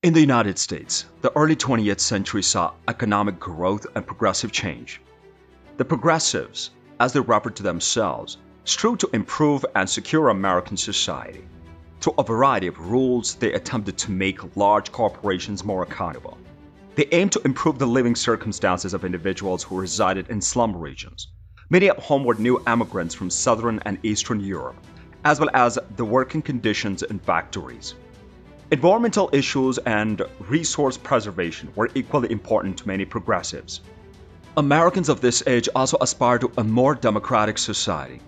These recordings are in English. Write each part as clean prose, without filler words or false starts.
In the United States, the early 20th century saw economic growth and progressive change. The progressives, as they referred to themselves, strove to improve and secure American society. Through a variety of rules, they attempted to make large corporations more accountable. They aimed to improve the living circumstances of individuals who resided in slum regions, many of whom were new immigrants from Southern and Eastern Europe, as well as the working conditions in factories. Environmental issues and resource preservation were equally important to many progressives. Americans of this age also aspired to a more democratic society.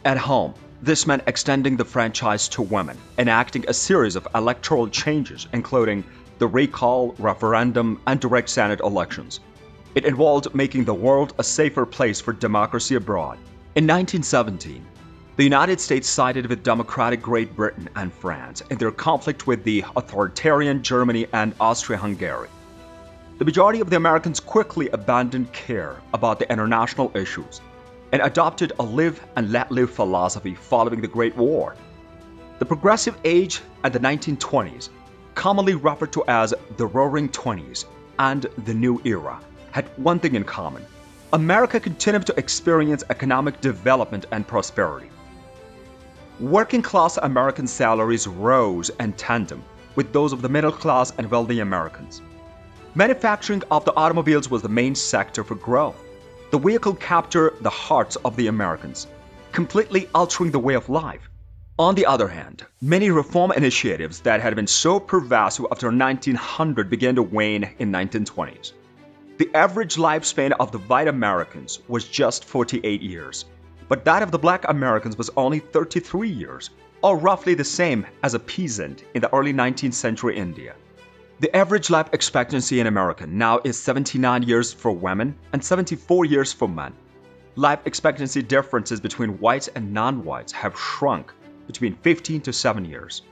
At home, this meant extending the franchise to women, enacting a series of electoral changes, including the recall, referendum, and direct Senate elections. It involved making the world a safer place for democracy abroad. In 1917, the United States sided with democratic Great Britain and France in their conflict with the authoritarian Germany and Austria-Hungary. The majority of the Americans quickly abandoned care about the international issues and adopted a live and let live philosophy following the Great War. The progressive age and the 1920s, commonly referred to as the Roaring Twenties and the New Era, had one thing in common. America continued to experience economic development and prosperity. Working-class American salaries rose in tandem with those of the middle-class and wealthy Americans. Manufacturing of the automobiles was the main sector for growth. The vehicle captured the hearts of the Americans, completely altering the way of life. On the other hand, many reform initiatives that had been so pervasive after 1900 began to wane in 1920s. The average lifespan of the white Americans was just 48 years, but that of the black Americans was only 33 years, or roughly the same as a peasant in the early 19th century India. The average life expectancy in America now is 79 years for women and 74 years for men. Life expectancy differences between whites and non-whites have shrunk between 15 to 7 years.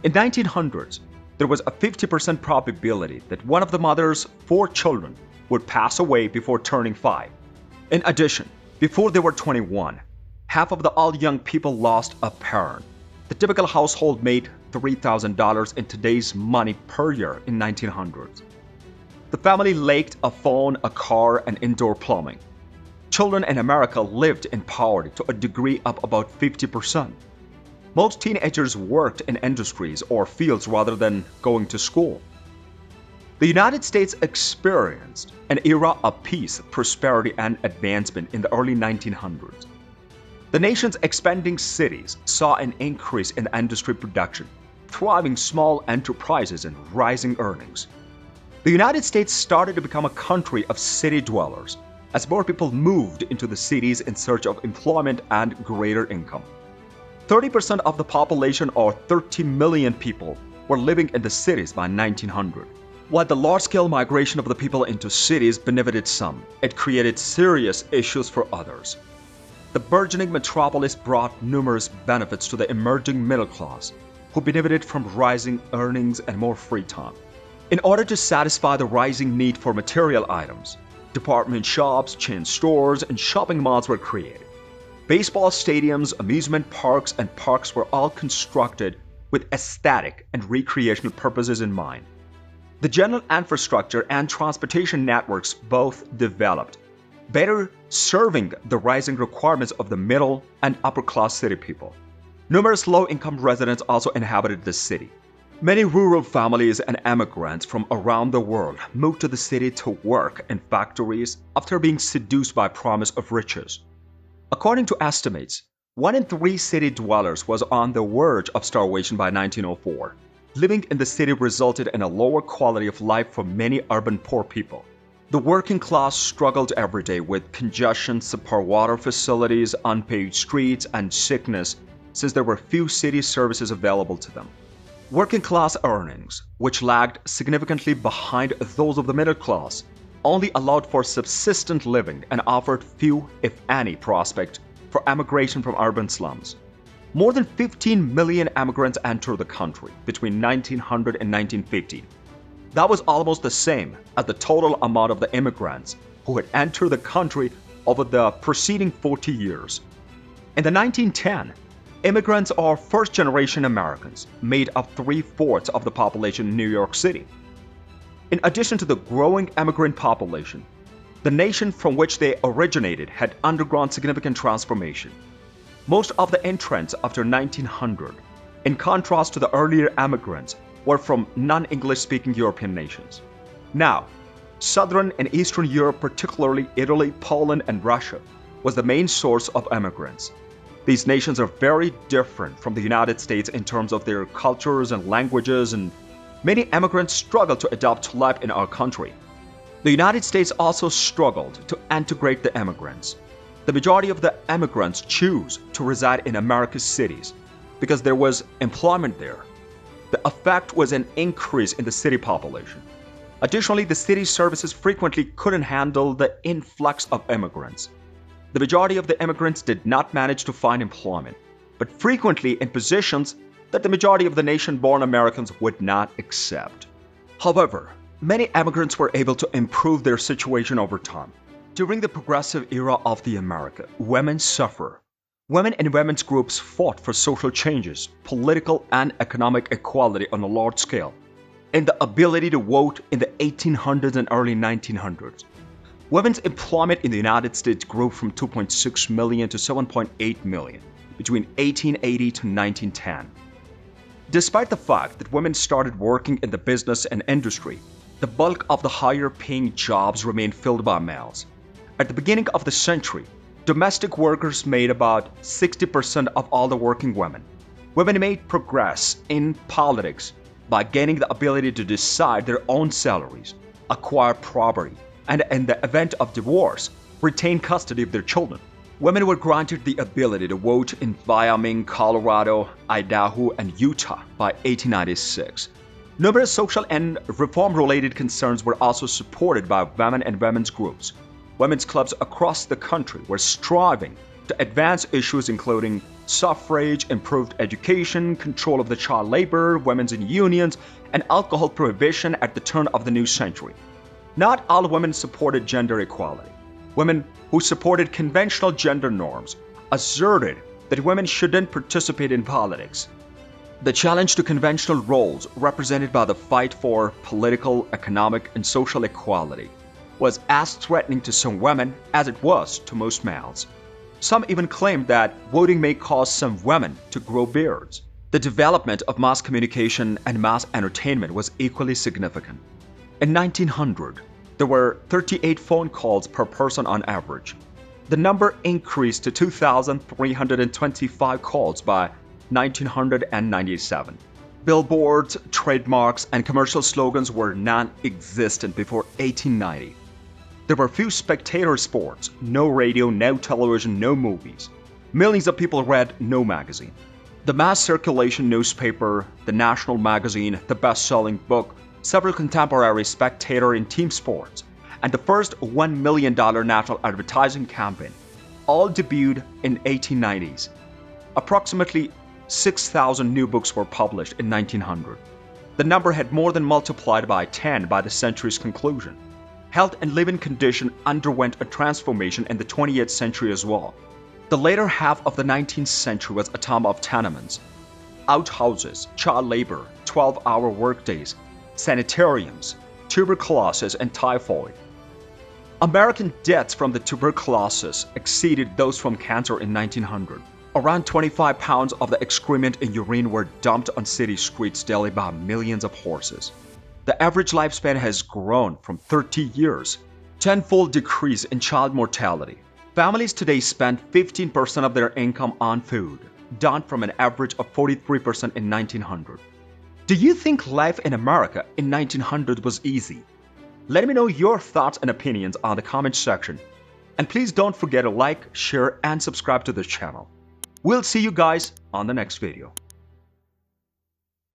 In 1900s, there was a 50% probability that one of the mother's 4 children would pass away before turning 5. In addition, before they were 21, half of the all young people lost a parent. The typical household made $3,000 in today's money per year in 1900s. The family lacked a phone, a car, and indoor plumbing. Children in America lived in poverty to a degree of about 50%. Most teenagers worked in industries or fields rather than going to school. The United States experienced an era of peace, prosperity, and advancement in the early 1900s. The nation's expanding cities saw an increase in industry production, thriving small enterprises and rising earnings. The United States started to become a country of city dwellers as more people moved into the cities in search of employment and greater income. 30% of the population, or 30 million people, were living in the cities by 1900. While the large-scale migration of the people into cities benefited some, it created serious issues for others. The burgeoning metropolis brought numerous benefits to the emerging middle class, who benefited from rising earnings and more free time. In order to satisfy the rising need for material items, department shops, chain stores, and shopping malls were created. Baseball stadiums, amusement parks, and parks were all constructed with aesthetic and recreational purposes in mind. The general infrastructure and transportation networks both developed, better serving the rising requirements of the middle and upper-class city people. Numerous low-income residents also inhabited the city. Many rural families and immigrants from around the world moved to the city to work in factories after being seduced by promise of riches. According to estimates, 1 in 3 city dwellers was on the verge of starvation by 1904. Living in the city resulted in a lower quality of life for many urban poor people. The working class struggled every day with congestion, subpar water facilities, unpaved streets, and sickness, since there were few city services available to them. Working class earnings, which lagged significantly behind those of the middle class, only allowed for subsistent living and offered few, if any, prospect for emigration from urban slums. More than 15 million immigrants entered the country between 1900 and 1950. That was almost the same as the total amount of the immigrants who had entered the country over the preceding 40 years. In the 1910, Immigrants are first-generation Americans, made up 3/4 of the population in New York City. In addition to the growing immigrant population, the nation from which they originated had undergone significant transformation. Most of the entrants after 1900, in contrast to the earlier immigrants, were from non-English speaking European nations. Now, Southern and Eastern Europe, particularly Italy, Poland, and Russia, was the main source of immigrants. These nations are very different from the United States in terms of their cultures and languages, and many immigrants struggle to adapt to life in our country. The United States also struggled to integrate the immigrants. The majority of the immigrants choose to reside in America's cities because there was employment there. The effect was an increase in the city population. Additionally, the city services frequently couldn't handle the influx of immigrants. The majority of the immigrants did not manage to find employment, but frequently in positions that the majority of the nation-born Americans would not accept. However, many immigrants were able to improve their situation over time. During the progressive era of the America, women suffer. Women and women's groups fought for social changes, political and economic equality on a large scale, and the ability to vote in the 1800s and early 1900s. Women's employment in the United States grew from 2.6 million to 7.8 million between 1880 to 1910. Despite the fact that women started working in the business and industry, the bulk of the higher-paying jobs remained filled by males. At the beginning of the century, domestic workers made about 60% of all the working women. Women made progress in politics by gaining the ability to decide their own salaries, acquire property, and in the event of divorce, retain custody of their children. Women were granted the ability to vote in Wyoming, Colorado, Idaho, and Utah by 1896. Numerous social and reform-related concerns were also supported by women and women's groups. Women's clubs across the country were striving to advance issues including suffrage, improved education, control of the child labor, women's in unions, and alcohol prohibition at the turn of the new century. Not all women supported gender equality. Women who supported conventional gender norms asserted that women shouldn't participate in politics. The challenge to conventional roles represented by the fight for political, economic, and social equality was as threatening to some women as it was to most males. Some even claimed that voting may cause some women to grow beards. The development of mass communication and mass entertainment was equally significant. In 1900, there were 38 phone calls per person on average. The number increased to 2,325 calls by 1997. Billboards, trademarks, and commercial slogans were non-existent before 1890. There were few spectator sports, no radio, no television, no movies. Millions of people read no magazine. The mass circulation newspaper, the national magazine, the best-selling book, several contemporary spectator and team sports, and the first $1 million national advertising campaign all debuted in 1890s. Approximately 6,000 new books were published in 1900. The number had more than multiplied by 10 by the century's conclusion. Health and living condition underwent a transformation in the 20th century as well. The later half of the 19th century was a time of tenements, outhouses, child labor, 12-hour workdays, sanitariums, tuberculosis, and typhoid. American deaths from the tuberculosis exceeded those from cancer in 1900. Around 25 pounds of the excrement in urine were dumped on city streets daily by millions of horses. The average lifespan has grown from 30 years, tenfold decrease in child mortality. Families today spend 15% of their income on food, down from an average of 43% in 1900. Do you think life in America in 1900 was easy? Let me know your thoughts and opinions on the comment section. And please don't forget to like, share, and subscribe to this channel. We'll see you guys on the next video.